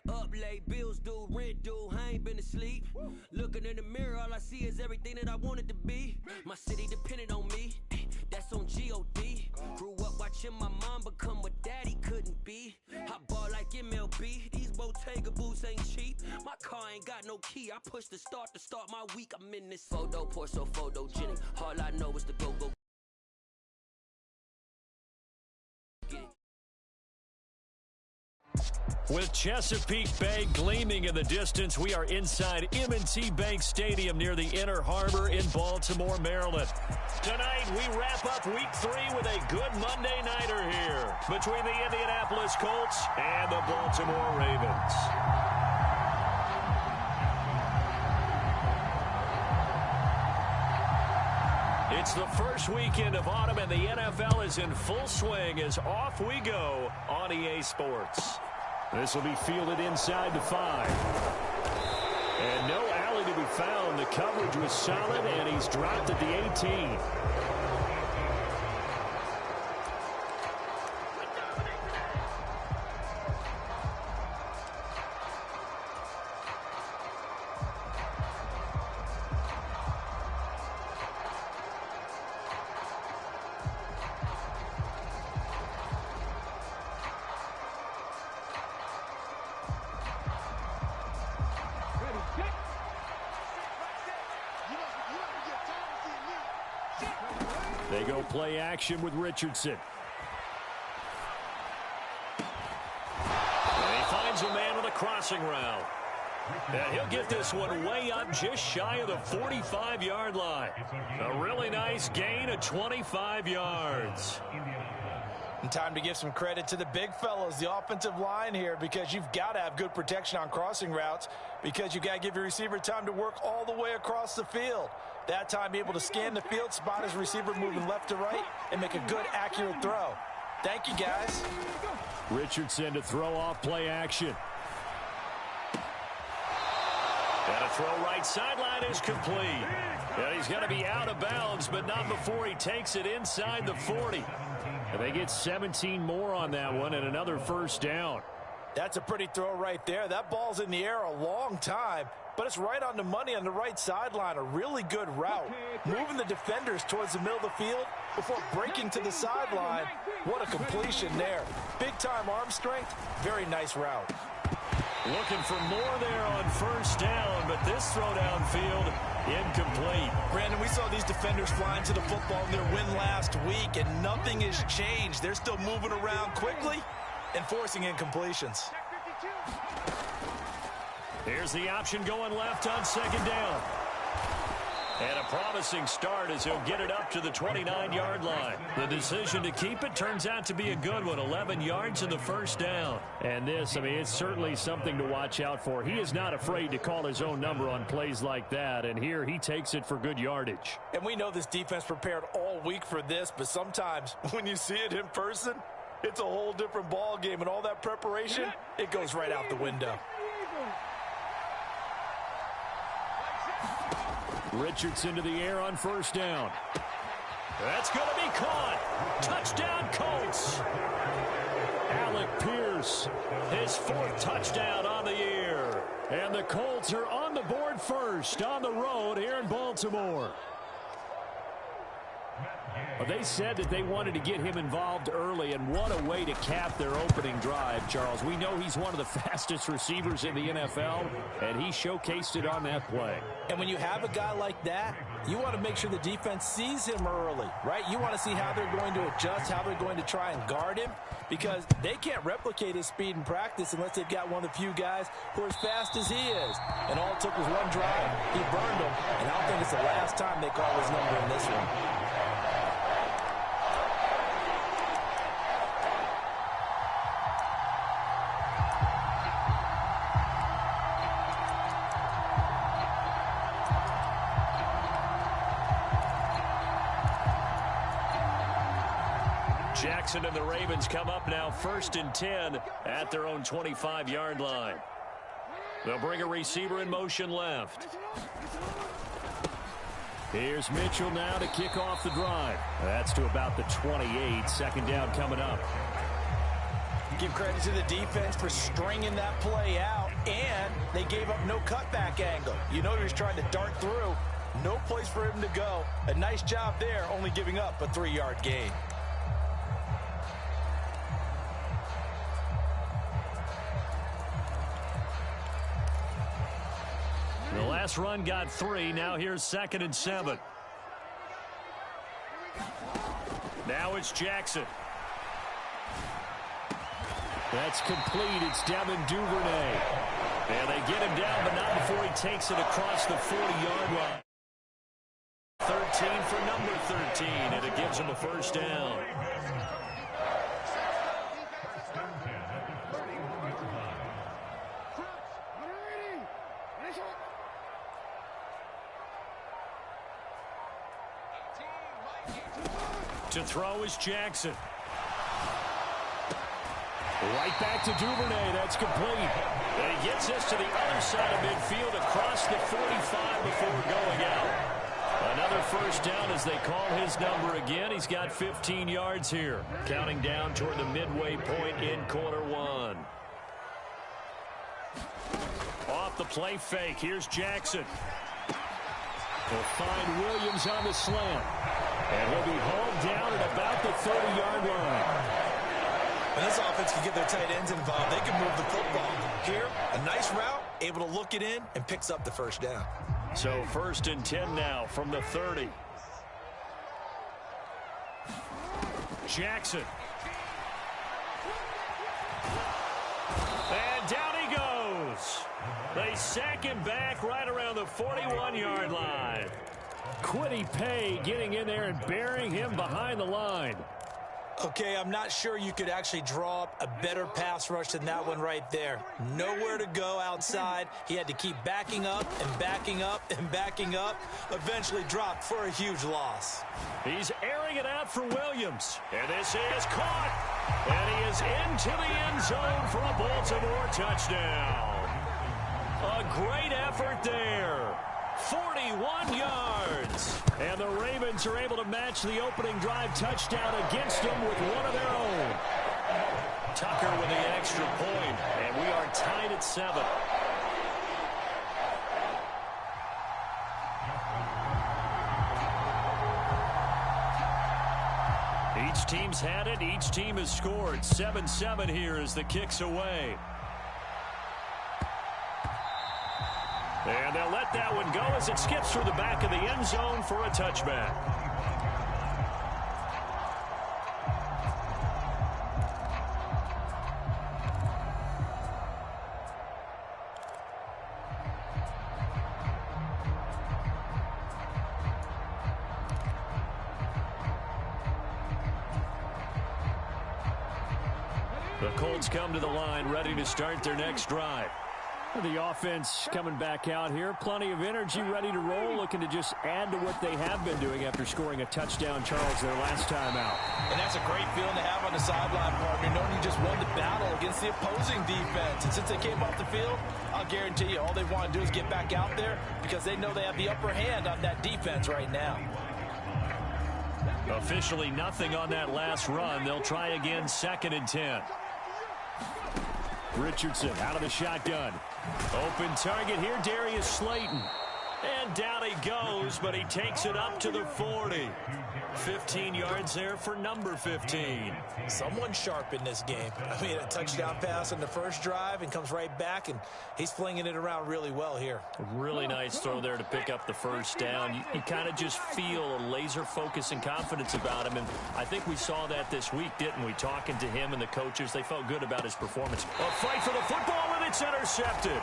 Up late, bills due, rent due, I ain't been asleep. Looking in the mirror, all I see is everything that I wanted to be. My city depended on me, that's on G.O.D. Grew up watching my mom become what daddy couldn't be. I ball like MLB, these Bottega boots ain't cheap. My car ain't got no key, I push the start to start my week. I'm in this photo, pour so photogenic. All I know is to go. With Chesapeake Bay gleaming in the distance, we are inside M&T Bank Stadium near the Inner Harbor in Baltimore, Maryland. Tonight, we wrap up Week 3 with a good Monday nighter here between the Indianapolis Colts and the Baltimore Ravens. It's the first weekend of autumn, and the NFL is in full swing as off we go on EA Sports. This will be fielded inside the 5. And no alley to be found. The coverage was solid, and he's dropped at the 18. They go play action with Richardson. And he finds a man on the crossing route. And he'll get this one way up just shy of the 45-yard line. A really nice gain of 25 yards. And time to give some credit to the big fellows, the offensive line here, because you've got to have good protection on crossing routes because you've got to give your receiver time to work all the way across the field. That time, be able to scan the field, spot his receiver moving left to right, and make a good, accurate throw. Thank you, guys. Richardson to throw off play action. And a throw right sideline is complete. And he's going to be out of bounds, but not before he takes it inside the 40. And they get 17 more on that one and another first down. That's a pretty throw right there. That ball's in the air a long time, but it's right on the money on the right sideline. A really good route. Moving the defenders towards the middle of the field before breaking to the sideline. What a completion there. Big-time arm strength. Very nice route. Looking for more there on first down, but this throw downfield incomplete. Brandon, we saw these defenders flying to the football in their win last week, and nothing has changed. They're still moving around quickly and forcing incompletions. Here's the option going left on second down. And a promising start as he'll get it up to the 29-yard line. The decision to keep it turns out to be a good one. 11 yards in the first down. And this, I mean, it's certainly something to watch out for. He is not afraid to call his own number on plays like that. And here he takes it for good yardage. And we know this defense prepared all week for this, but sometimes when you see it in person, it's a whole different ball game. And all that preparation, it goes right out the window. Richardson to the air on first down. That's going to be caught. Touchdown, Colts. Alec Pierce, his 4th touchdown on the year. And the Colts are on the board first on the road here in Baltimore. Well, they said that they wanted to get him involved early, and what a way to cap their opening drive, Charles. We know he's one of the fastest receivers in the NFL, and he showcased it on that play. And when you have a guy like that, you want to make sure the defense sees him early, right? You want to see how they're going to adjust, how they're going to try and guard him, because they can't replicate his speed in practice unless they've got one of the few guys who are as fast as he is. And all it took was one drive. He burned him, and I don't think it's the last time they call his number in this one. Jackson and the Ravens come up now 1st and 10 at their own 25-yard line. They'll bring a receiver in motion left. Here's Mitchell now to kick off the drive. That's to about the 28. Second down coming up. Give credit to the defense for stringing that play out, and they gave up no cutback angle. You know he was trying to dart through. No place for him to go. A nice job there, only giving up a 3-yard gain. The last run got 3. Now here's 2nd and 7. Now it's Jackson. That's complete. It's Devin Duvernay. And they get him down, but not before he takes it across the 40-yard line. 13 for number 13, and it gives him a first down. To throw is Jackson. Right back to Duvernay. That's complete. And he gets us to the other side of midfield across the 45 before going out. Another first down as they call his number again. He's got 15 yards here. Counting down toward the midway point in quarter 1. Off the play fake. Here's Jackson. They'll find Williams on the slant. And he'll be hauled down at about the 30-yard line. When this offense can get their tight ends involved, they can move the football. Here, a nice route, able to look it in, and picks up the first down. So 1st and 10 now from the 30. Jackson. And down he goes. They sack him back right around the 41-yard line. Quiddy Pay getting in there and burying him behind the line. Okay, I'm not sure you could actually draw up a better pass rush than that one right there. Nowhere to go outside. He had to keep backing up and backing up and backing up. Eventually dropped for a huge loss. He's airing it out for Williams. And this is caught. And he is into the end zone for a Baltimore touchdown. A great effort there. 41 yards. And the Ravens are able to match the opening drive touchdown against them with one of their own. Tucker with the extra point, and we are tied at 7. Each team's had it. Each team has scored. 7-7 here as the kick's away. And they'll let that one go as it skips through the back of the end zone for a touchback. The Colts come to the line, ready to start their next drive. The offense coming back out here. Plenty of energy, ready to roll, looking to just add to what they have been doing after scoring a touchdown, Charles, their last time out. And that's a great feeling to have on the sideline, partner, knowing you just won the battle against the opposing defense. And since they came off the field, I'll guarantee you all they want to do is get back out there because they know they have the upper hand on that defense right now. Officially nothing on that last run. They'll try again, 2nd and 10. Richardson out of the shotgun. Open target here, Darius Slayton. And down he goes, but he takes it up to the 40. 15 yards there for number 15. Someone sharp in this game. I mean, a touchdown pass on the first drive and comes right back, and he's flinging it around really well here. Really nice throw there to pick up the first down. You kind of just feel a laser focus and confidence about him, and I think we saw that this week, didn't we? Talking to him and the coaches, they felt good about his performance. A fight for the football, and it's intercepted.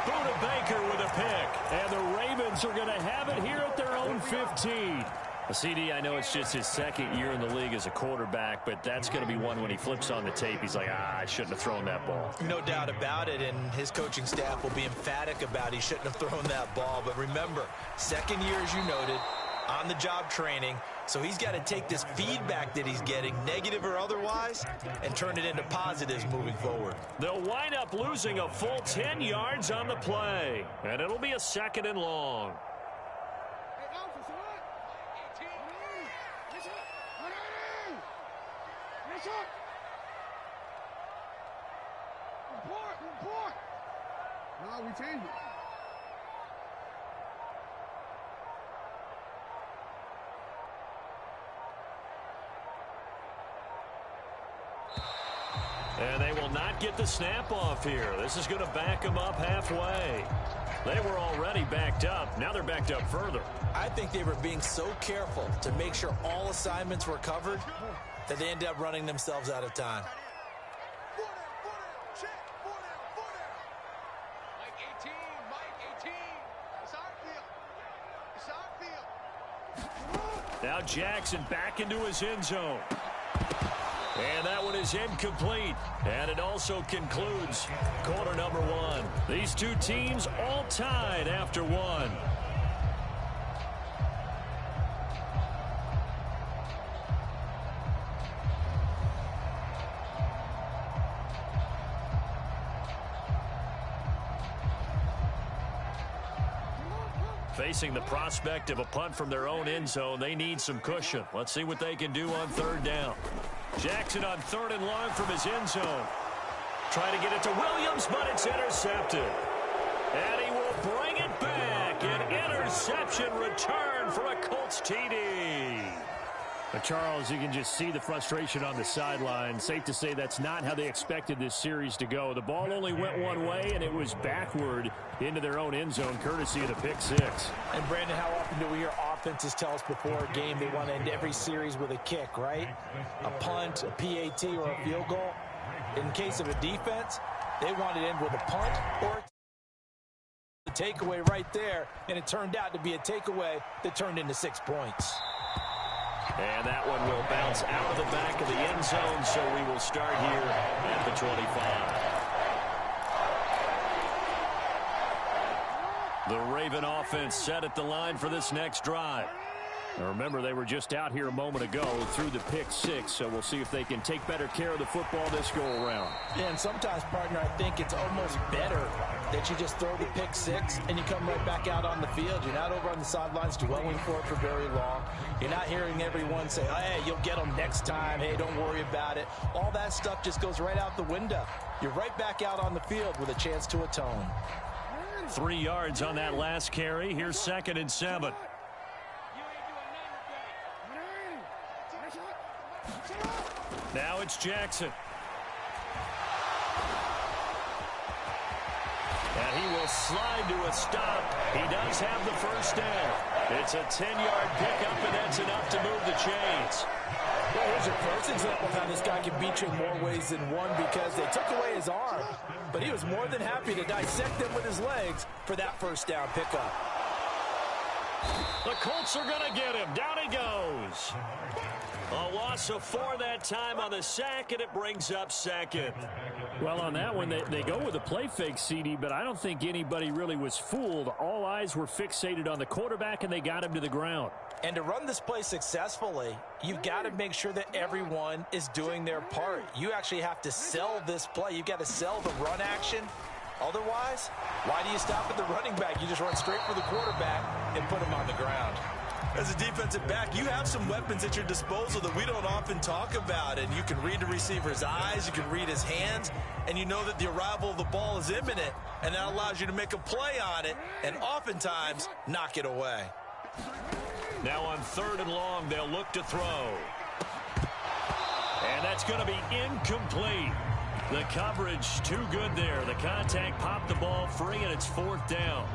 Buda Baker with a pick, and the Ravens are going to have it here at their own 15. CD, I know it's just his 2nd year in the league as a quarterback, but that's going to be one when he flips on the tape. He's like, I shouldn't have thrown that ball. No doubt about it, and his coaching staff will be emphatic about he shouldn't have thrown that ball. But remember, 2nd year, as you noted, on-the-job training, so he's got to take this feedback that he's getting, negative or otherwise, and turn it into positives moving forward. They'll wind up losing a full 10 yards on the play, and it'll be a 2nd and long. No, we changed it. And they will not get the snap off here. This is going to back them up halfway. They were already backed up. Now they're backed up further. I think they were being so careful to make sure all assignments were covered that they ended up running themselves out of time. Now Jackson back into his end zone. And that one is incomplete. And it also concludes quarter number one. These two teams all tied after one. Facing the prospect of a punt from their own end zone, they need some cushion. Let's see what they can do on third down. Jackson on third and long from his end zone. Trying to get it to Williams, but it's intercepted. And he will bring it back. An interception return for a Colts TD. But Charles, you can just see the frustration on the sideline. Safe to say that's not how they expected this series to go. The ball only went one way, and it was backward into their own end zone, courtesy of the pick six. And, Brandon, how often do we hear offenses tell us before a game they want to end every series with a kick, right? A punt, a PAT, or a field goal. In case of a defense, they want to end with a punt or a takeaway right there, and it turned out to be a takeaway that turned into 6 points. And that one will bounce out of the back of the end zone, so we will start here at the 25. The Raven offense set at the line for this next drive. Now remember, they were just out here a moment ago through the pick six, so we'll see if they can take better care of the football this go-around. Yeah, and sometimes, partner, I think it's almost better that you just throw the pick six and you come right back out on the field. You're not over on the sidelines dwelling for it for very long. You're not hearing everyone say, hey, you'll get them next time. Hey, don't worry about it. All that stuff just goes right out the window. You're right back out on the field with a chance to atone. 3 yards on that last carry. Here's 2nd and 7. Now it's Jackson. And he will slide to a stop. He does have the first down. It's a 10-yard pickup, and that's enough to move the chains. Well, here's your first example of how this guy can beat you in more ways than one, because they took away his arm, but he was more than happy to dissect them with his legs for that first down pickup. The Colts are going to get him. Down he goes. A loss of 4 that time on the sack, and it brings up 2nd. Well, on that one, they go with a play fake, CD, but I don't think anybody really was fooled. All eyes were fixated on the quarterback, and they got him to the ground. And to run this play successfully, you've got to make sure that everyone is doing their part. You actually have to sell this play. You've got to sell the run action. Otherwise, why do you stop at the running back? You just run straight for the quarterback and put him on the ground. As a defensive back, you have some weapons at your disposal that we don't often talk about. And you can read the receiver's eyes, you can read his hands, and you know that the arrival of the ball is imminent. And that allows you to make a play on it and oftentimes knock it away. Now on 3rd and long, they'll look to throw. And that's going to be incomplete. The coverage too good there. The contact popped the ball free, and it's 4th down.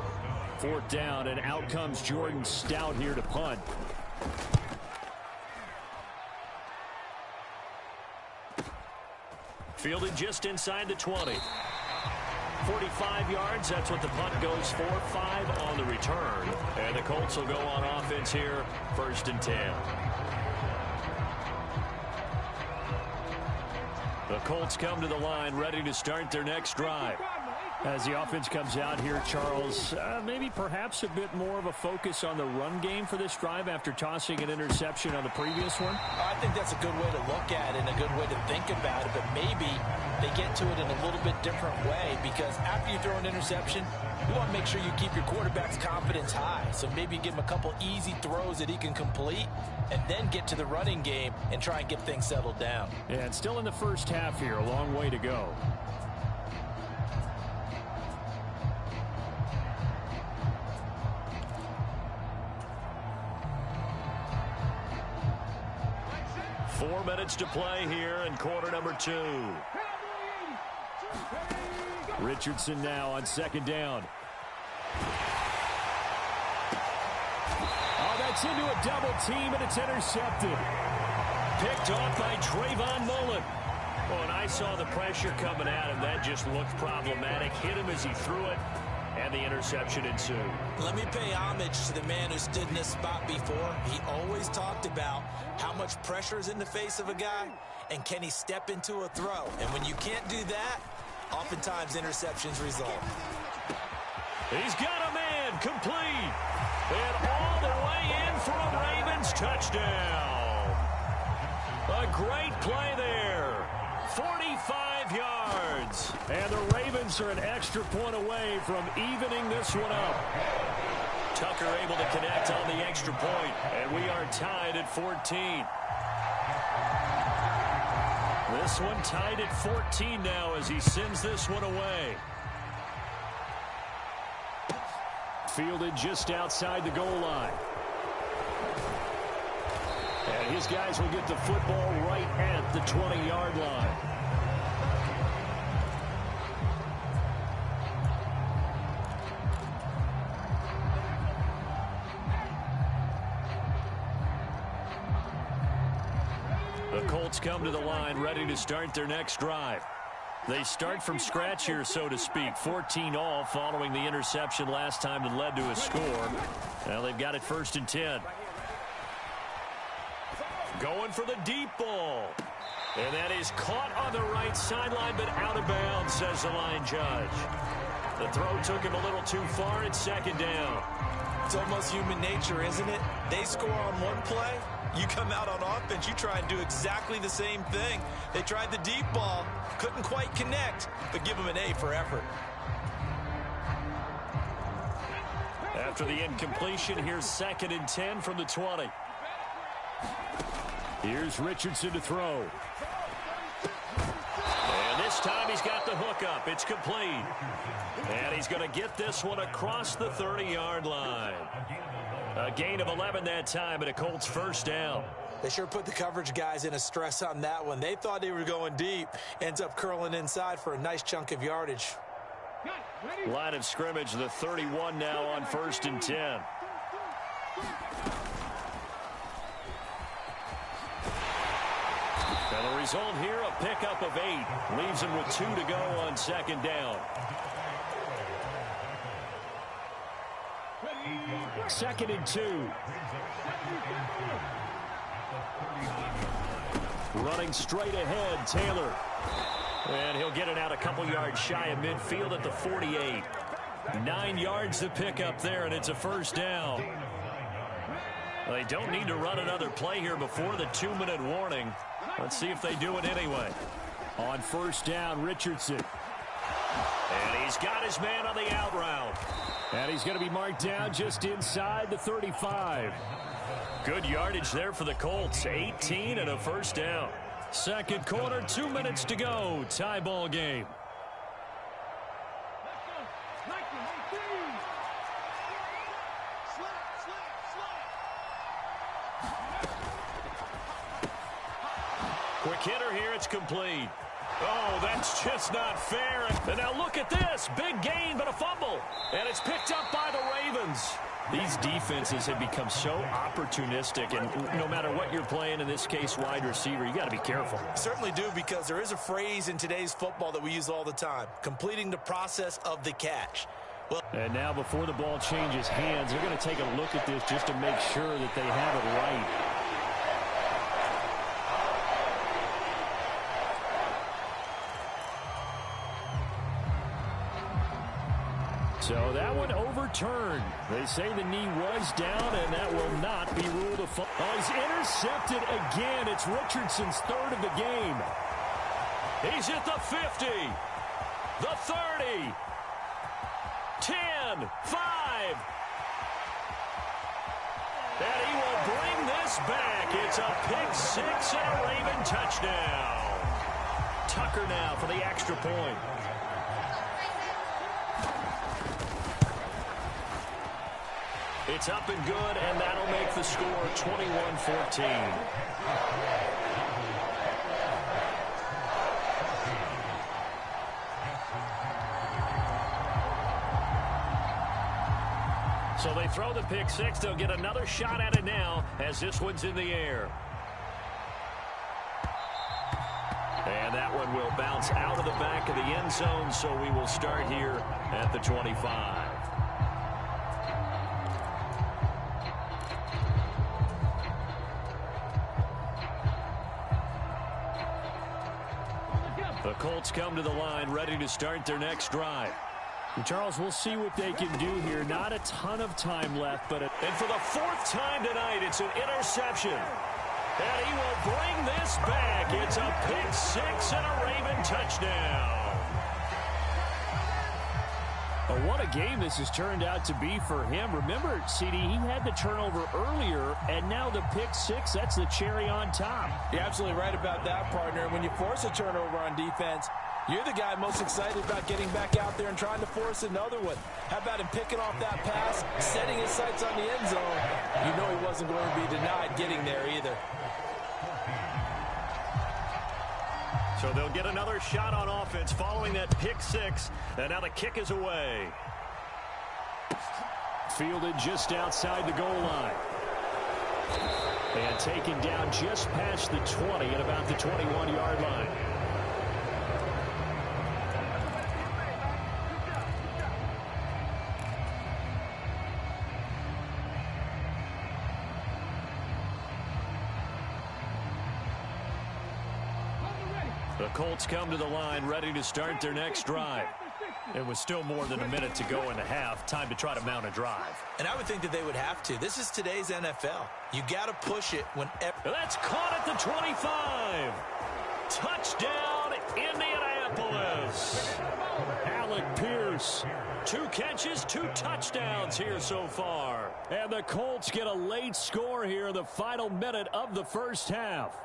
4th down, and out comes Jordan Stout here to punt. Fielded just inside the 20. 45 yards, that's what the punt goes for. 5 on the return. And the Colts will go on offense here, 1st and 10. The Colts come to the line, ready to start their next drive. As the offense comes out here, Charles, maybe perhaps a bit more of a focus on the run game for this drive after tossing an interception on the previous one? I think that's a good way to look at it and a good way to think about it, but maybe they get to it in a little bit different way, because after you throw an interception, you want to make sure you keep your quarterback's confidence high. So maybe give him a couple easy throws that he can complete and then get to the running game and try and get things settled down. Yeah, it's still in the first half here, a long way to go. 4 minutes to play here in quarter number 2. Richardson now on second down. Oh, that's into a double team, and it's intercepted. Picked off by Trayvon Mullen. Oh, and I saw the pressure coming at him. That just looked problematic. Hit him as he threw it, and the interception ensued. Let me pay homage to the man who stood in this spot before. He always talked about how much pressure is in the face of a guy, and can he step into a throw? And when you can't do that, oftentimes interceptions result. He's got a man complete. And all the way in for a Ravens touchdown. A great play there. 45 yards. And the Ravens are an extra point away from evening this one up. Tucker able to connect on the extra point. And we are tied at 14. This one tied at 14 now as he sends this one away. Fielded just outside the goal line. And his guys will get the football right at the 20-yard line. The Colts come to the line ready to start their next drive. They start from scratch here, so to speak. 14 all following the interception last time that led to a score. Now they've got it 1st and 10. Going for the deep ball. And that is caught on the right sideline, but out of bounds, says the line judge. The throw took him a little too far. It's 2nd down. It's almost human nature, isn't it? They score on one play. You come out on offense, you try and do exactly the same thing. They tried the deep ball, couldn't quite connect, but give them an A for effort. After the incompletion, here's 2nd and 10 from the 20. Here's Richardson to throw. And this time he's got the hook up. It's complete. And he's going to get this one across the 30-yard line. A gain of 11 that time, and a Colts 1st down. They sure put the coverage guys in a stress on that one. They thought they were going deep. Ends up curling inside for a nice chunk of yardage. Line of scrimmage, the 31 now on 1st and 10. And the result here, a pickup of 8. Leaves him with 2 to go on 2nd down. 2nd and 2. Running straight ahead, Taylor. And he'll get it out a couple yards shy of midfield at the 48. 9 yards to pick up there, and it's a 1st down. They don't need to run another play here before the 2-minute warning. Let's see if they do it anyway. On 1st down, Richardson. And he's got his man on the out route. And he's going to be marked down just inside the 35. Good yardage there for the Colts. 18 and a 1st down. 2nd quarter, 2 minutes to go. Tie ball game. Quick hitter here. It's complete. Oh, that's just not fair. And now look at this. Big gain, but a fumble. And it's picked up by the Ravens. These defenses have become so opportunistic, and no matter what you're playing, in this case wide receiver, you got to be careful. Certainly do, because there is a phrase in today's football that we use all the time: completing the process of the catch. Well, and now before the ball changes hands, they're going to take a look at this just to make sure that they have it right. So that one overturned. They say the knee was down, and that will not be ruled a foul. Oh, he's intercepted again. It's Richardson's 3rd of the game. He's at the 50, the 30, 10, 5. And he will bring this back. It's a pick 6 and a Raven touchdown. Tucker now for the extra point. It's up and good, and that'll make the score 21-14. So they throw the pick six. They'll get another shot at it now as this one's in the air. And that one will bounce out of the back of the end zone, so we will start here at the 25. The Colts come to the line, ready to start their next drive. And Charles, we'll see what they can do here. Not a ton of time left, but and for the fourth time tonight, it's an interception. And he will bring this back. It's a pick six and a Raven touchdown. But what a game this has turned out to be for him. Remember, CD, he had the turnover earlier, and now the pick six, that's the cherry on top. You're absolutely right about that, partner. When you force a turnover on defense, you're the guy most excited about getting back out there and trying to force another one. How about him picking off that pass, setting his sights on the end zone? You know he wasn't going to be denied getting there either. So they'll get another shot on offense following that pick six. And now the kick is away. Fielded just outside the goal line. And taken down just past the 20 at about the 21-yard line. The Colts come to the line, ready to start their next drive. It was still more than a minute to go in the half. Time to try to mount a drive. And I would think that they would have to. This is today's NFL. You got to push it whenever. That's caught at the 25. Touchdown, Indianapolis. Alec Pierce. 2 catches, 2 touchdowns here so far. And the Colts get a late score here in the final minute of the first half.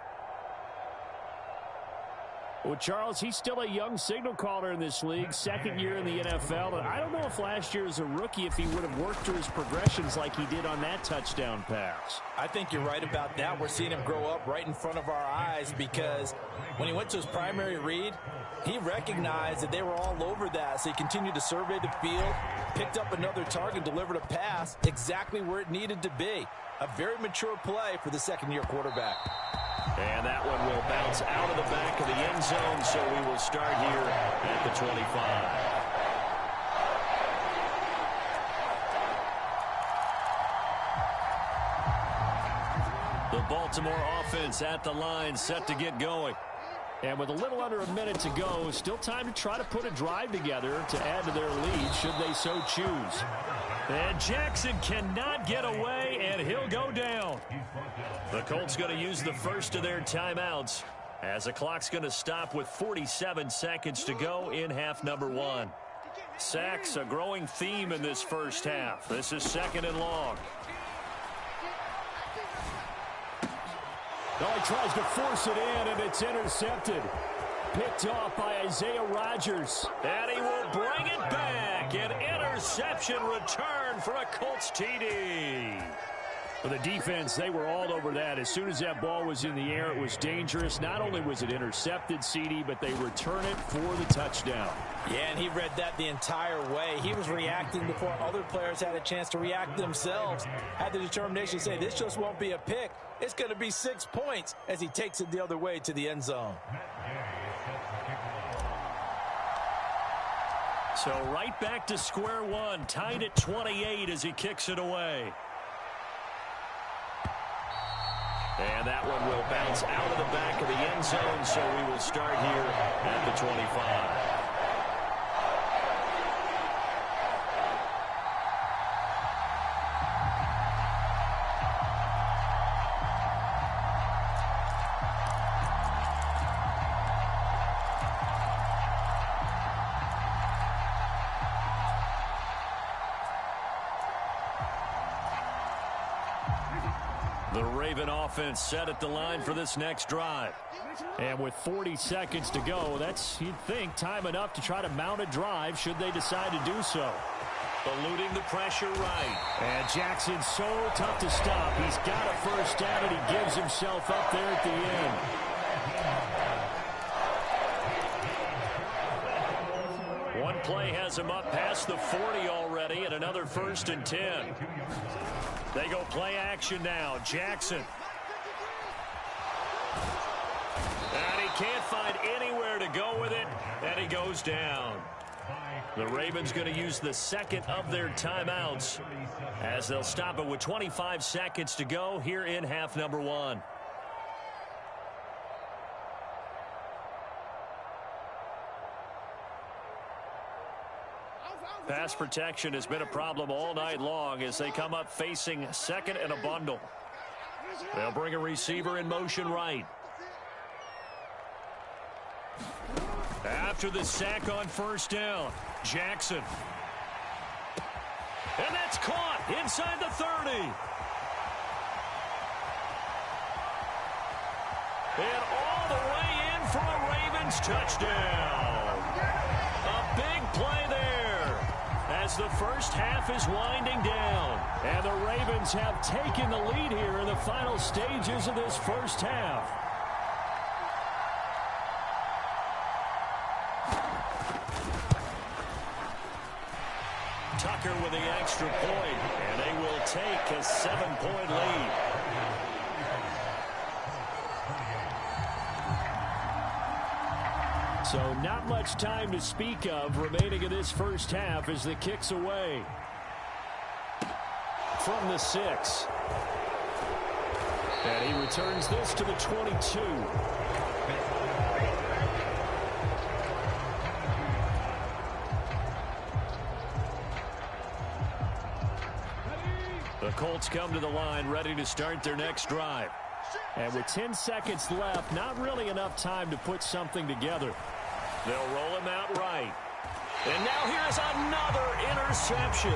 Well, Charles, he's still a young signal caller in this league, second year in the NFL. And I don't know if last year as a rookie, if he would have worked through his progressions like he did on that touchdown pass. I think you're right about that. We're seeing him grow up right in front of our eyes because when he went to his primary read, he recognized that they were all over that. So he continued to survey the field, picked up another target, delivered a pass exactly where it needed to be. A very mature play for the second-year quarterback. And that one will bounce out of the back of the end zone, so we will start here at the 25. The Baltimore offense at the line, set to get going. And with a little under a minute to go, still time to try to put a drive together to add to their lead, should they so choose. And Jackson cannot get away, and he'll go down. The Colts going to use the first of their timeouts as the clock's going to stop with 47 seconds to go in half number 1. Sacks, a growing theme in this first half. This is 2nd and long. Oh, he tries to force it in, and it's intercepted. Picked off by Isaiah Rodgers. And he will bring it back. An interception return for a Colts TD. For the defense, they were all over that. As soon as that ball was in the air, it was dangerous. Not only was it intercepted, CD, but they return it for the touchdown. Yeah, and he read that the entire way. He was reacting before other players had a chance to react themselves. Had the determination to say, this just won't be a pick. It's going to be 6 points as he takes it the other way to the end zone. So right back to square one, tied at 28 as he kicks it away. And that one will bounce out of the back of the end zone, so we will start here at the 25. The Raven offense set at the line for this next drive. And with 40 seconds to go, that's, you'd think, time enough to try to mount a drive should they decide to do so. Eluding the pressure right. And Jackson's so tough to stop. He's got a first down, and he gives himself up there at the end. 1 play has him up past the 40 already, and another 1st and 10. They go play action now. Jackson. And he can't find anywhere to go with it, and he goes down. The Ravens going to use the second of their timeouts as they'll stop it with 25 seconds to go here in half number 1. Pass protection has been a problem all night long as they come up facing second and a bundle. They'll bring a receiver in motion right. After the sack on 1st down, Jackson. And that's caught inside the 30. And all the way in for a Ravens touchdown. A big play there as the first half is winding down. And the Ravens have taken the lead here in the final stages of this first half. Tucker with the extra point, and they will take a 7-point lead. So not much time to speak of remaining in this first half as the kick's away. From the 6. And he returns this to the 22. The Colts come to the line ready to start their next drive. And with 10 seconds left, not really enough time to put something together. They'll roll him out right. And now here's another interception.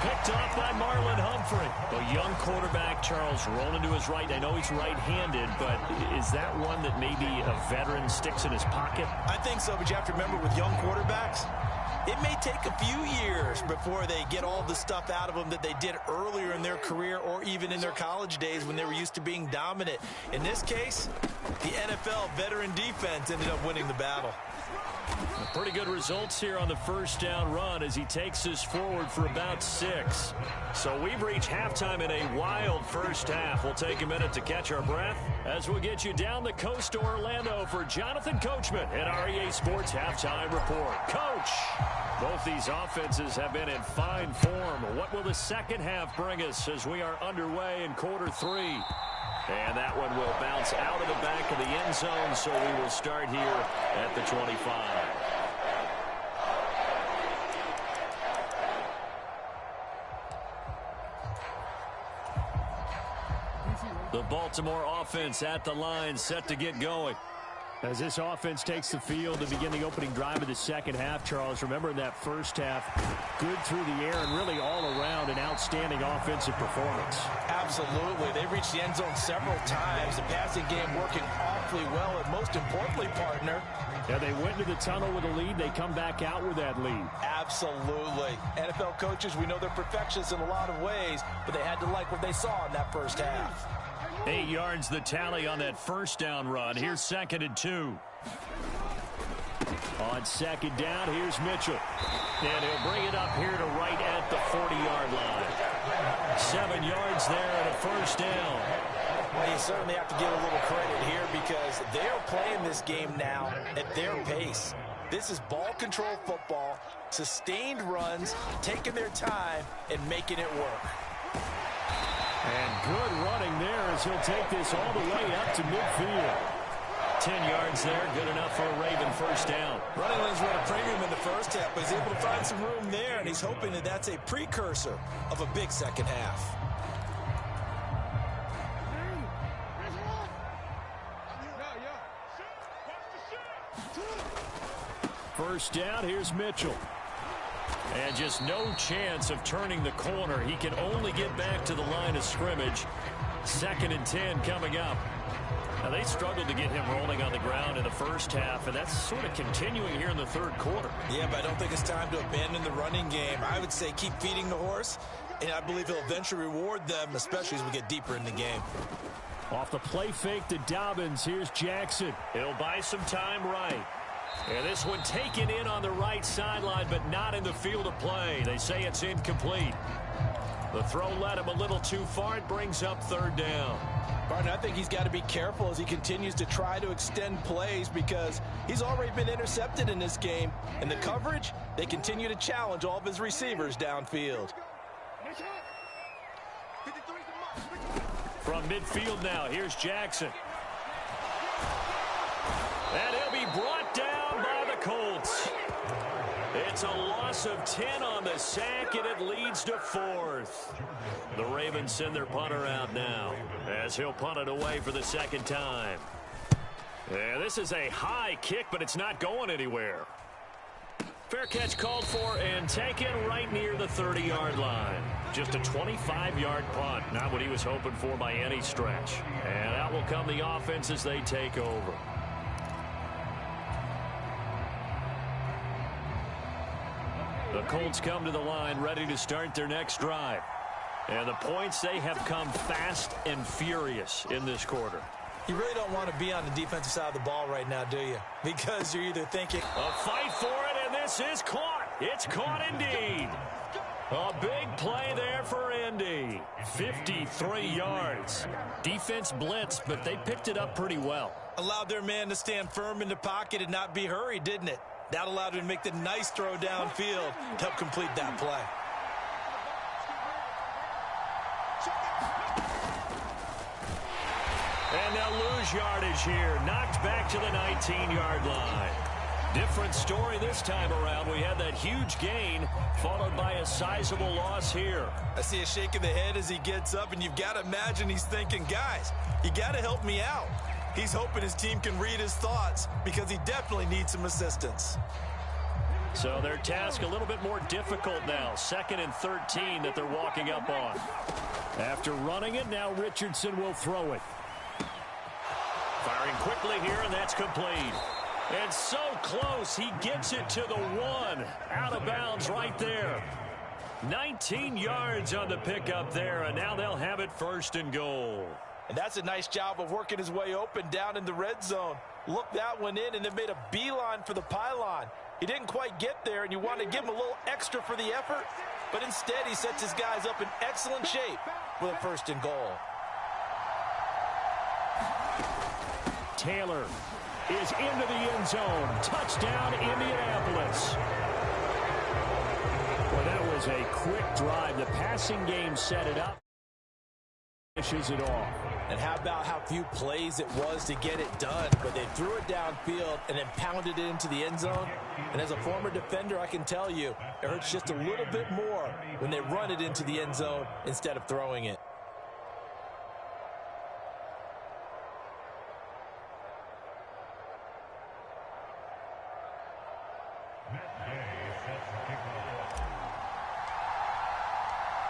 Picked off by Marlon Humphrey. A young quarterback, Charles, rolling to his right. I know he's right-handed, but is that one that maybe a veteran sticks in his pocket? I think so, but you have to remember with young quarterbacks, it may take a few years before they get all the stuff out of them that they did earlier in their career or even in their college days when they were used to being dominant. In this case, the NFL veteran defense ended up winning the battle. Pretty good results here on the first down run as he takes us forward for about 6. So we've reached halftime in a wild first half. We'll take a minute to catch our breath as we'll get you down the coast to Orlando for Jonathan Coachman at our EA Sports Halftime Report. Coach, both these offenses have been in fine form. What will the second half bring us as we are underway in quarter 3? And that one will bounce out of the back of the end zone, so we will start here at the 25. The Baltimore offense at the line, set to get going. As this offense takes the field to begin the opening drive of the second half, Charles, remember in that first half, good through the air and really all around an outstanding offensive performance. Absolutely. They reached the end zone several times. The passing game working awfully well, and most importantly, partner. Yeah, they went to the tunnel with a lead. They come back out with that lead. Absolutely. NFL coaches, we know they're perfectionists in a lot of ways, but they had to like what they saw in that first half. 8 yards the tally on that first down run. Here's 2nd and 2. On 2nd down, here's Mitchell. And he'll bring it up here to right at the 40-yard line. 7 yards there and a first down. Well, you certainly have to give a little credit here because they're playing this game now at their pace. This is ball control football, sustained runs, taking their time and making it work. And good running there as he'll take this all the way up to midfield. 10 yards there, good enough for a Raven first down. Running lanes were at a premium in the first half, but he's able to find some room there, and he's hoping that that's a precursor of a big second half. First down, here's Mitchell. And just no chance of turning the corner. He can only get back to the line of scrimmage. 2nd and 10 coming up. Now, they struggled to get him rolling on the ground in the first half, and that's sort of continuing here in the third quarter. Yeah, but I don't think it's time to abandon the running game. I would say keep feeding the horse, and I believe he'll eventually reward them, especially as we get deeper in the game. Off the play fake to Dobbins, here's Jackson. He'll buy some time right. And this one taken in on the right sideline, but not in the field of play. They say it's incomplete. The throw led him a little too far. It brings up third down. Barton, I think he's got to be careful as he continues to try to extend plays because he's already been intercepted in this game. And the coverage, they continue to challenge all of his receivers downfield. From midfield now, here's Jackson. And he'll be brought down by the Colts. It's a loss of 10 on the sack, and it leads to fourth. The Ravens send their punter out now as he'll punt it away for the second time. And this is a high kick, but it's not going anywhere. Fair catch called for and taken right near the 30-yard line. Just a 25-yard punt, not what he was hoping for by any stretch. And out will come the offense as they take over. The Colts come to the line ready to start their next drive. And the points, they have come fast and furious in this quarter. You really don't want to be on the defensive side of the ball right now, do you? Because you're either thinking, a fight for it, and this is caught. It's caught indeed. A big play there for Indy. 53 yards. Defense blitzed, but they picked it up pretty well. allowed their man to stand firm in the pocket and not be hurried, didn't it? That allowed him to make the nice throw downfield to help complete that play. And they'll lose yardage here. Knocked back to the 19-yard line. Different story this time around. We had that huge gain followed by a sizable loss here. I see a shake of the head as he gets up, and you've got to imagine he's thinking, guys, you got to help me out. He's hoping his team can read his thoughts because he definitely needs some assistance. So their task a little bit more difficult now. 2nd and 13 that they're walking up on. After running it, now Richardson will throw it. Firing quickly here, and that's complete. And so close, he gets it to the 1. Out of bounds right there. 19 yards on the pickup there, and now they'll have it 1st and goal. And that's a nice job of working his way open down in the red zone. Looked that one in and then made a beeline for the pylon. He didn't quite get there, and you want to give him a little extra for the effort. But instead, he sets his guys up in excellent shape for the 1st and goal. Taylor is into the end zone. Touchdown, Indianapolis. Well, that was a quick drive. The passing game set it up. Finishes it off. And how about how few plays it was to get it done, but they threw it downfield and then pounded it into the end zone. And as a former defender, I can tell you, it hurts just a little bit more when they run it into the end zone instead of throwing it.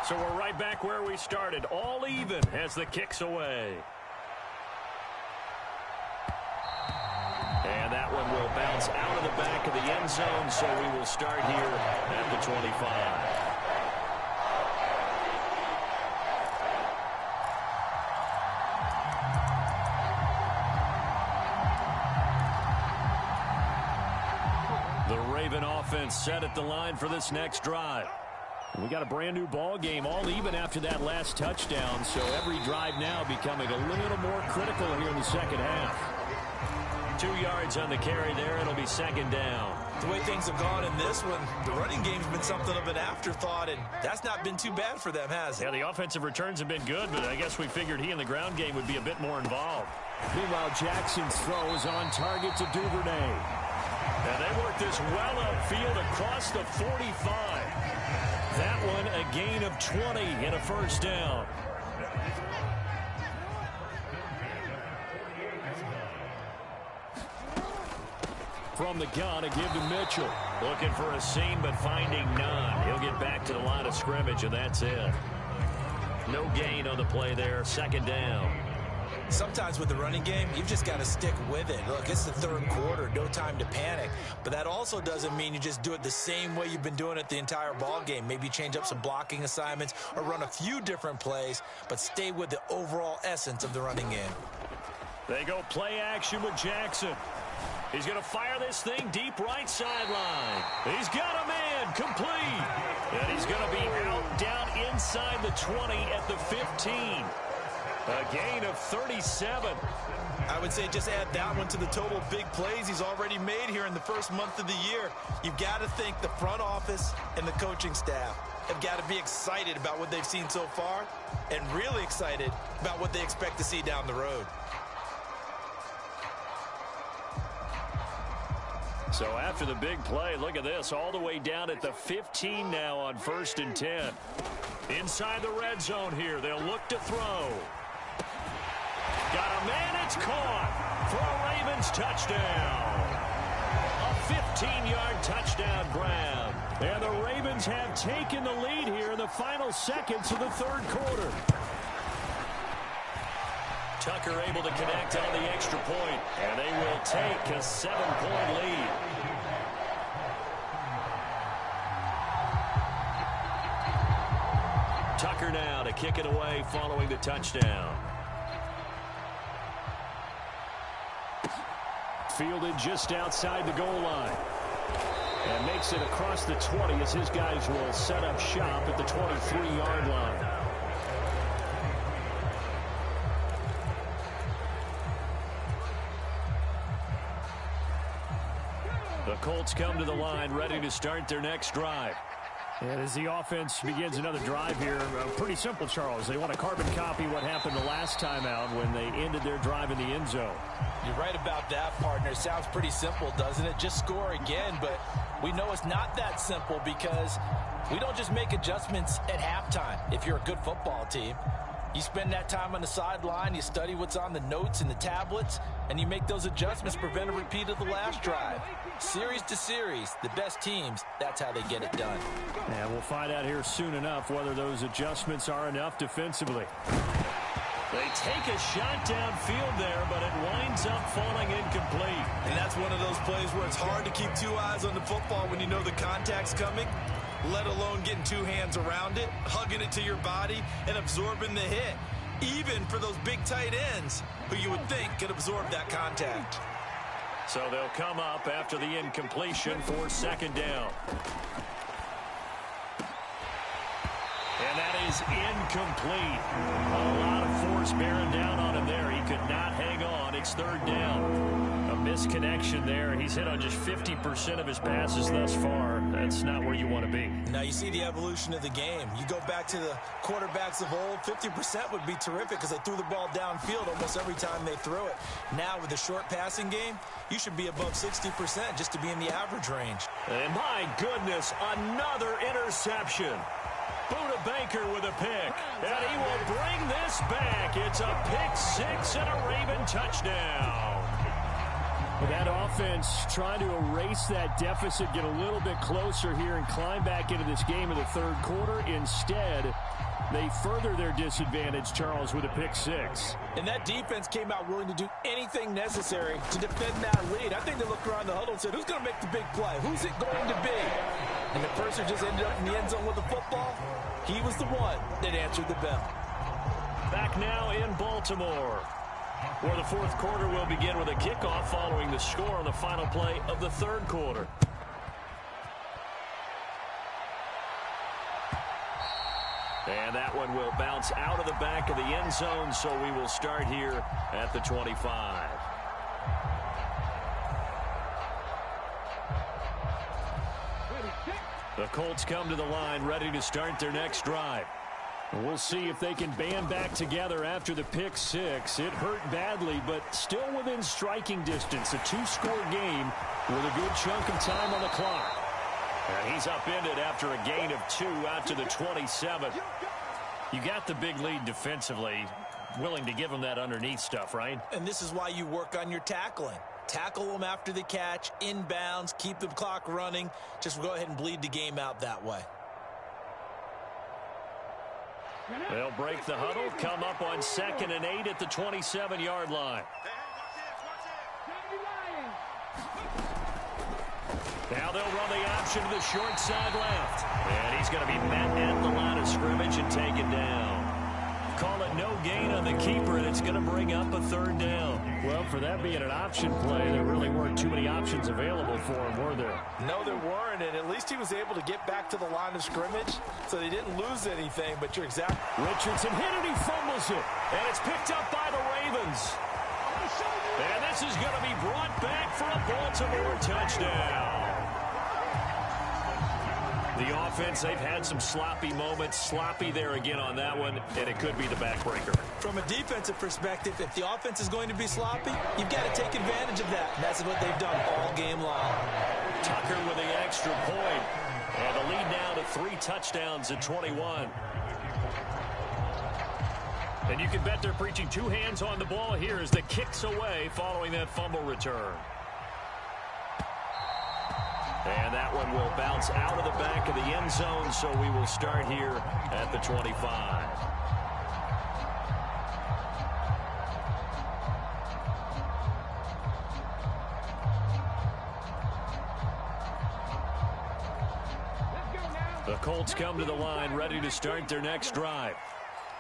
So we're right back where we started, all even as the kick's away. And that one will bounce out of the back of the end zone, so we will start here at the 25. The Raven offense set at the line for this next drive. We got a brand new ball game, all even after that last touchdown, so every drive now becoming a little more critical here in the second half. 2 yards on the carry there. It'll be 2nd down. The way things have gone in this one, the running game's been something of an afterthought, and that's not been too bad for them, has it? Yeah, the offensive returns have been good, but I guess we figured he in the ground game would be a bit more involved. Meanwhile, Jackson's throw is on target to Duvernay. And they work this well upfield across the 45. That one a gain of 20 and a 1st down. From the gun, a give to Mitchell. Looking for a seam, but finding none. He'll get back to the line of scrimmage, and that's it. No gain on the play there. 2nd down. Sometimes with the running game, you've just got to stick with it. Look, it's the 3rd quarter, no time to panic. But that also doesn't mean you just do it the same way you've been doing it the entire ball game. Maybe change up some blocking assignments or run a few different plays, but stay with the overall essence of the running game. They go play action with Jackson. He's going to fire this thing deep right sideline. He's got a man complete. And he's going to be out down inside the 20 at the 15. A gain of 37. I would say just add that one to the total big plays he's already made here in the first month of the year. You've got to think the front office and the coaching staff have got to be excited about what they've seen so far and really excited about what they expect to see down the road. So after the big play, look at this, all the way down at the 15 now on 1st and 10. Inside the red zone here, they'll look to throw. Got a man, it's caught for a Ravens touchdown. A 15-yard touchdown grab. And the Ravens have taken the lead here in the final seconds of the third quarter. Tucker able to connect on the extra point, and they will take a 7-point lead. Tucker now to kick it away following the touchdown. Fielded just outside the goal line. And makes it across the 20 as his guys will set up shop at the 23-yard line. The Colts come to the line, ready to start their next drive. And as the offense begins another drive here, pretty simple, Charles. They want to carbon copy what happened the last time out when they ended their drive in the end zone. You're right about that, partner. Sounds pretty simple, doesn't it? Just score again, but we know it's not that simple because we don't just make adjustments at halftime if you're a good football team. You spend that time on the sideline, you study what's on the notes and the tablets, and you make those adjustments, prevent a repeat of the last drive. Series to series, the best teams, that's how they get it done. And we'll find out here soon enough whether those adjustments are enough defensively. They take a shot downfield there, but it winds up falling incomplete. And that's one of those plays where it's hard to keep two eyes on the football when you know the contact's coming, let alone getting two hands around it, hugging it to your body, and absorbing the hit. Even for those big tight ends who you would think could absorb that contact. So they'll come up after the incompletion for 2nd down. And that is incomplete. A lot of force bearing down on him there. He could not hang on. It's 3rd down. A misconnection there. He's hit on just 50% of his passes thus far. That's not where you want to be. Now you see the evolution of the game. You go back to the quarterbacks of old, 50% would be terrific because they threw the ball downfield almost every time they threw it. Now with the short passing game, you should be above 60% just to be in the average range. And my goodness, another interception. Buda Baker with a pick, and he will bring this back. It's a pick 6 and a Raven touchdown. Well, that offense trying to erase that deficit, get a little bit closer here and climb back into this game in the third quarter. Instead, they further their disadvantage, Charles, with a pick 6. And that defense came out willing to do anything necessary to defend that lead. I think they looked around the huddle and said, who's going to make the big play? Who's it going to be? And the person just ended up in the end zone with the football. He was the one that answered the bell. Back now in Baltimore, where the fourth quarter will begin with a kickoff following the score on the final play of the third quarter. And that one will bounce out of the back of the end zone, so we will start here at the 25. The Colts come to the line ready to start their next drive. We'll see if they can band back together after the pick 6. It hurt badly, but still within striking distance. A 2-score game with a good chunk of time on the clock. And he's upended after a gain of 2 out to the 27. You got the big lead defensively. Willing to give him that underneath stuff, right? And this is why you work on your tackling. Tackle them after the catch, inbounds, keep the clock running. Just go ahead and bleed the game out that way. They'll break the huddle, come up on 2nd and 8 at the 27-yard line. Now they'll run the option to the short side left. And he's going to be met at the line of scrimmage and taken down. Call it no gain on the keeper, and it's going to bring up a 3rd down. Well, for that being an option play, there really weren't too many options available for him, were there? No, there weren't, and at least he was able to get back to the line of scrimmage, so they didn't lose anything, but you're exactly... Richardson hit it, he fumbles it, and it's picked up by the Ravens. And this is going to be brought back for a Baltimore touchdown. The offense, they've had some sloppy moments. Sloppy there again on that one, and it could be the backbreaker. From a defensive perspective, if the offense is going to be sloppy, you've got to take advantage of that. And that's what they've done all game long. Tucker with the extra point. And the lead now to 3 touchdowns at 21. And you can bet they're preaching 2 hands on the ball here as the kick's away following that fumble return. And that one will bounce out of the back of the end zone, so we will start here at the 25. The Colts come to the line, ready to start their next drive.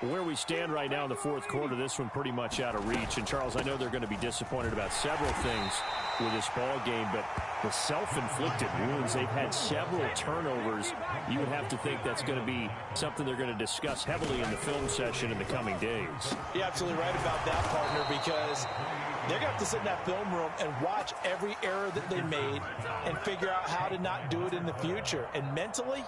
Where we stand right now in the fourth quarter, this one pretty much out of reach. And, Charles, I know they're going to be disappointed about several things with this ball game, but the self-inflicted wounds, they've had several turnovers. You would have to think that's going to be something they're going to discuss heavily in the film session in the coming days. You're absolutely right about that, partner, because they're going to have to sit in that film room and watch every error that they made and figure out how to not do it in the future. And mentally,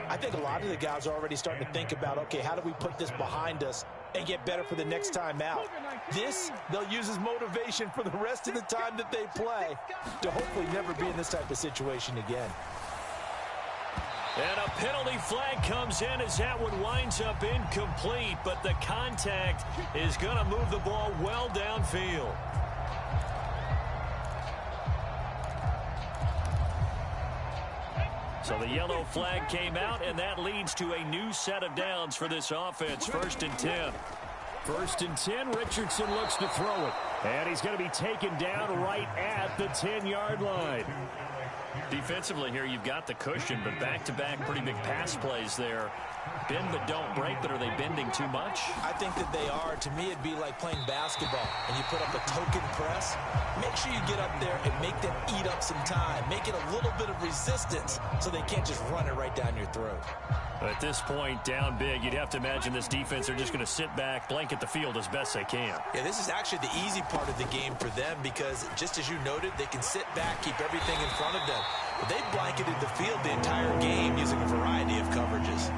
I think a lot of the guys are already starting to think about, okay, how do we put this behind us and get better for the next time out? This, they'll use as motivation for the rest of the time that they play to hopefully never be in this type of situation again. And a penalty flag comes in as that one winds up incomplete, but the contact is going to move the ball well downfield. So the yellow flag came out, and that leads to a new set of downs for this offense. 1st and 10. 1st and 10, Richardson looks to throw it. And he's going to be taken down right at the 10-yard line. Defensively here, you've got the cushion, but back-to-back pretty big pass plays there. Bend but don't break, but are they bending too much? I think that they are. To me, it'd be like playing basketball, and you put up a token press. Make sure you get up there and make them eat up some time. Make it a little bit of resistance so they can't just run it right down your throat. At this point, down big, you'd have to imagine this defense are just going to sit back, blanket the field as best they can. Yeah, this is actually the easy part of the game for them because, just as you noted, they can sit back, keep everything in front of them. But they've blanketed the field the entire game using a variety of coverages.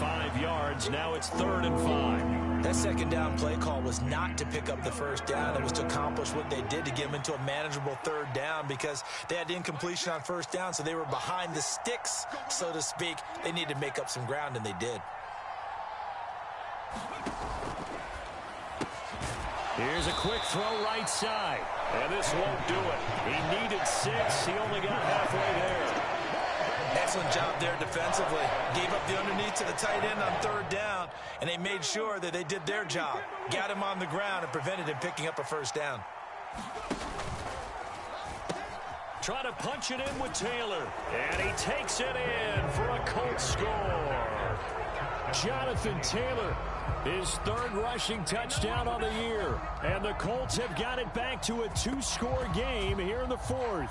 5 yards, now it's 3rd and 5. That second down play call was not to pick up the first down. It was to accomplish what they did to get them into a manageable 3rd down because they had incompletion on 1st down, so they were behind the sticks, so to speak. They needed to make up some ground, and they did. Here's a quick throw right side, and this won't do it. He needed 6. He only got halfway there. Excellent job there defensively. Gave up the underneath to the tight end on 3rd down, and they made sure that they did their job. Got him on the ground and prevented him picking up a 1st down. Try to punch it in with Taylor, and he takes it in for a Colts score. Jonathan Taylor, his 3rd rushing touchdown on the year. And the Colts have got it back to a 2-score game here in the 4th.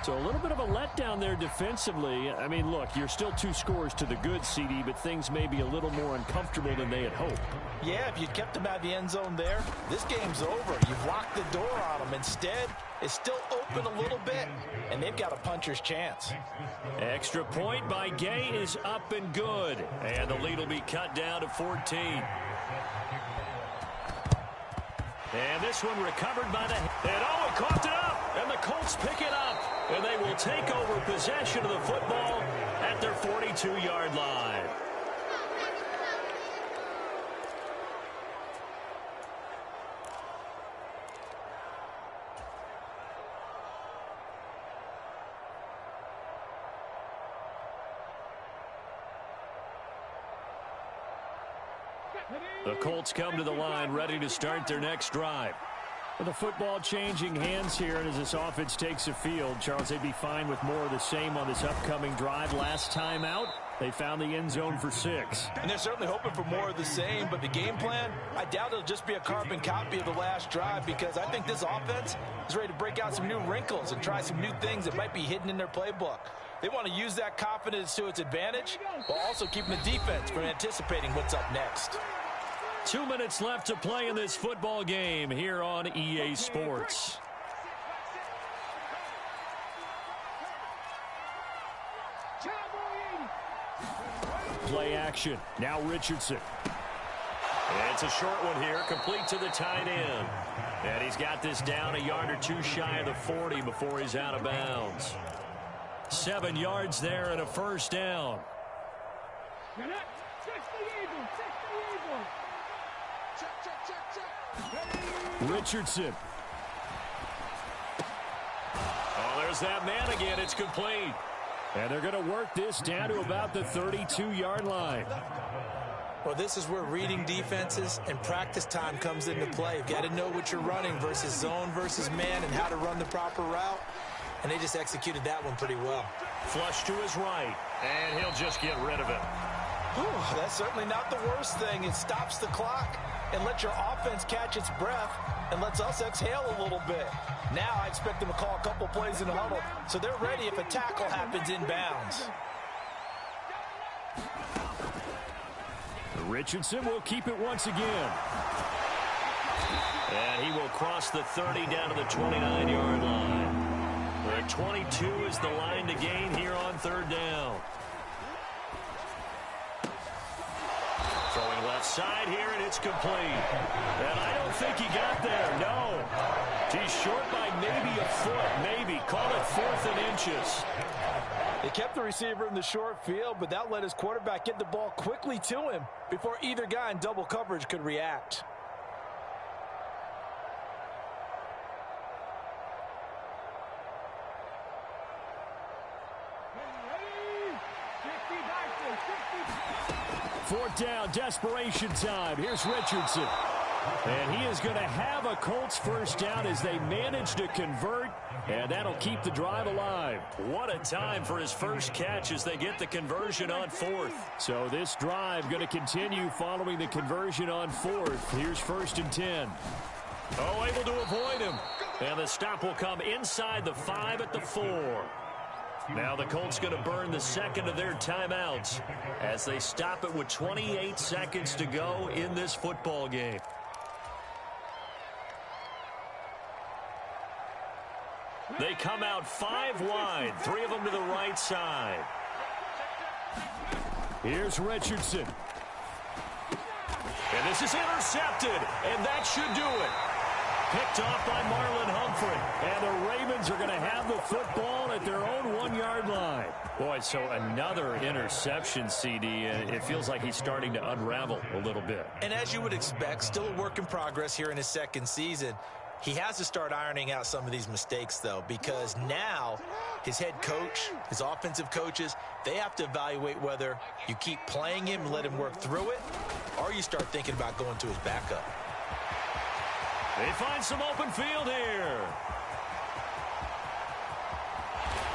So a little bit of a letdown there defensively. I mean, look, you're still 2 scores to the good, CD, but things may be a little more uncomfortable than they had hoped. Yeah, if you'd kept them out of the end zone there, this game's over. You've locked the door on them. Instead, it's still open a little bit, and they've got a puncher's chance. Extra point by Gay is up and good, and the lead will be cut down to 14. And this one recovered by the... And Owen coughed it up, and the Colts pick it up. And they will take over possession of the football at their 42-yard line. The Colts come to the line, ready to start their next drive. With the football changing hands here, and as this offense takes the field, Charles, they'd be fine with more of the same on this upcoming drive. Last time out, They found the end zone for 6. And they're certainly hoping for more of the same, but the game plan, I doubt it'll just be a carbon copy of the last drive, because I think this offense is ready to break out some new wrinkles and try some new things that might be hidden in their playbook. They want to use that confidence to its advantage while also keeping the defense from anticipating what's up next. 2 minutes left to play in this football game here on EA Sports. Play action. Now Richardson. It's a short one here, complete to the tight end. And he's got this down a yard or two shy of the 40 before he's out of bounds. 7 yards there and a first down. Richardson. Oh, there's that man again. It's complete. And they're going to work this down to about the 32-yard line. Well, this is where reading defenses and practice time comes into play. You've got to know what you're running versus zone versus man and how to run the proper route. And they just executed that one pretty well. Flush to his right, and he'll just get rid of it. Whew, that's certainly not the worst thing. It stops the clock and lets your offense catch its breath and lets us exhale a little bit. Now I expect them to call a couple plays in the huddle, so they're ready if a tackle happens inbounds. Richardson will keep it once again. And he will cross the 30 down to the 29-yard line. The 22 is the line to gain here on third down. Throwing left side here, and it's complete. And I don't think he got there, no. He's short by maybe a foot, maybe. Call it 4th and inches. They kept the receiver in the short field, but that let his quarterback get the ball quickly to him before either guy in double coverage could react. Fourth down, desperation time. Here's Richardson. And he is going to have a Colts first down as they manage to convert, and that'll keep the drive alive. What a time for his first catch as they get the conversion on 4th. So this drive going to continue following the conversion on 4th. Here's 1st and 10. Oh, able to avoid him. And the stop will come inside the 5 at the 4. Now the Colts going to burn the second of their timeouts as they stop it with 28 seconds to go in this football game. They come out 5 wide, 3 of them to the right side. Here's Richardson. And this is intercepted, and that should do it. Picked off by Marlon Humphrey. And the Ravens are going to have the football at their own 1-yard line. Boy, so another interception, CD. It feels like he's starting to unravel a little bit. And as you would expect, still a work in progress here in his second season. He has to start ironing out some of these mistakes, though, because now his head coach, his offensive coaches, they have to evaluate whether you keep playing him and let him work through it, or you start thinking about going to his backup. They find some open field here.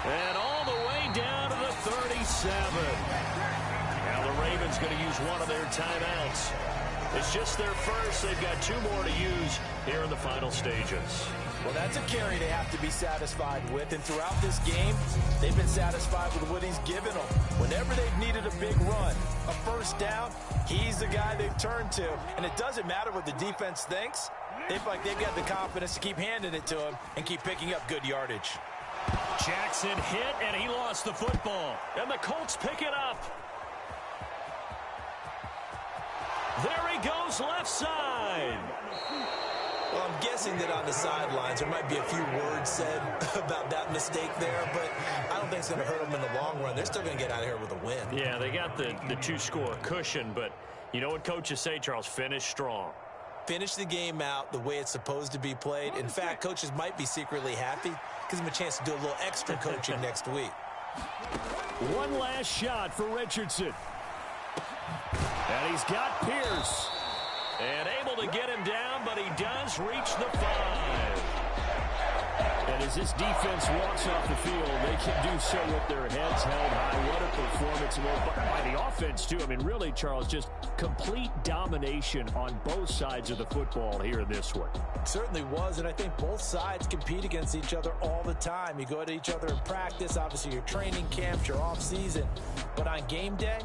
And all the way down to the 37. Now the Ravens going to use one of their timeouts. It's just their first. They've got 2 more to use here in the final stages. Well, that's a carry they have to be satisfied with. And throughout this game, they've been satisfied with what he's given them. Whenever they've needed a big run, a first down, he's the guy they've turned to. And it doesn't matter what the defense thinks. They feel like they've got the confidence to keep handing it to him and keep picking up good yardage. Jackson hit, and he lost the football. And the Colts pick it up. There he goes left side. Well, I'm guessing that on the sidelines there might be a few words said about that mistake there, but I don't think it's going to hurt them in the long run. They're still going to get out of here with a win. Yeah, they got the 2-score cushion, but you know what coaches say, Charles? Finish strong. Finish the game out the way it's supposed to be played. In fact, coaches might be secretly happy. Gives them a chance to do a little extra coaching next week. One last shot for Richardson. And he's got Pierce. And able to get him down, but he does reach the 5. And as this defense walks off the field, they can do so with their heads held high. What a performance by the offense, too. I mean, really, Charles, just complete domination on both sides of the football here in this one. It certainly was, and I think both sides compete against each other all the time. You go to each other in practice, obviously your training camps, your off-season. But on game day,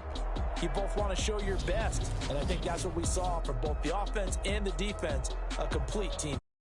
you both want to show your best. And I think that's what we saw from both the offense and the defense, a complete team.